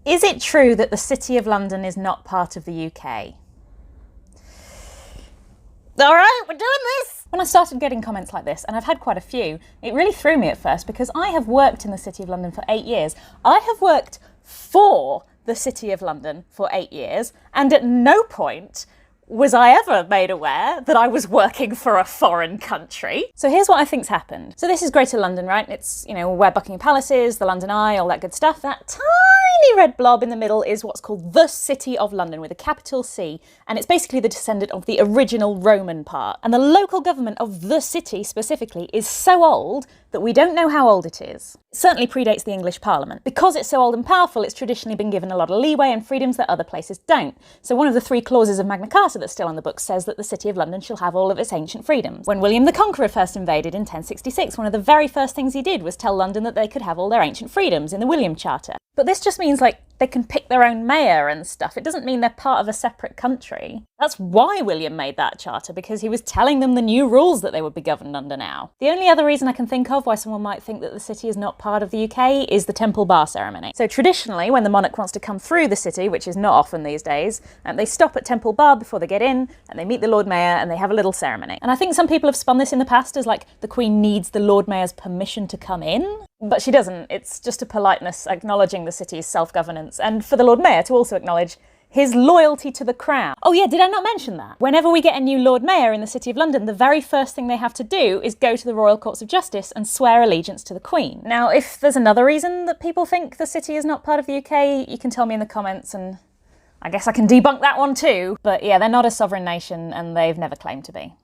Is it true that the City of London is not part of the UK? All right, we're doing this! When I started getting comments like this, and I've had quite a few, it really threw me at first because I have worked in the City of London for 8 years. I have worked for the City of London for 8 years, and at no point was I ever made aware that I was working for a foreign country. So here's what I think's happened. So this is Greater London, right? It's, you know, where Buckingham Palace is, the London Eye, all that good stuff. That tiny red blob in the middle is what's called the City of London with a capital C, and it's basically the descendant of the original Roman part. And the local government of the city specifically is so old that we don't know how old it is. It certainly predates the English Parliament. Because it's so old and powerful, it's traditionally been given a lot of leeway and freedoms that other places don't. So one of the 3 clauses of Magna Carta that's still on the books says that the City of London shall have all of its ancient freedoms. When William the Conqueror first invaded in 1066, one of the very first things he did was tell London that they could have all their ancient freedoms in the William Charter. But this just means, like, they can pick their own mayor and stuff. It doesn't mean they're part of a separate country. That's why William made that charter, because he was telling them the new rules that they would be governed under now. The only other reason I can think of why someone might think that the city is not part of the UK is the Temple Bar ceremony. So traditionally, when the monarch wants to come through the city, which is not often these days, they stop at Temple Bar before they get in, and they meet the Lord Mayor, and they have a little ceremony. And I think some people have spun this in the past as like the Queen needs the Lord Mayor's permission to come in. But she doesn't. It's just a politeness acknowledging the city's self-governance, and for the Lord Mayor to also acknowledge his loyalty to the crown. Oh yeah, did I not mention that? Whenever we get a new Lord Mayor in the City of London, the very first thing they have to do is go to the Royal Courts of Justice and swear allegiance to the Queen. Now, if there's another reason that people think the city is not part of the UK, you can tell me in the comments and I guess I can debunk that one too. But yeah, they're not a sovereign nation and they've never claimed to be.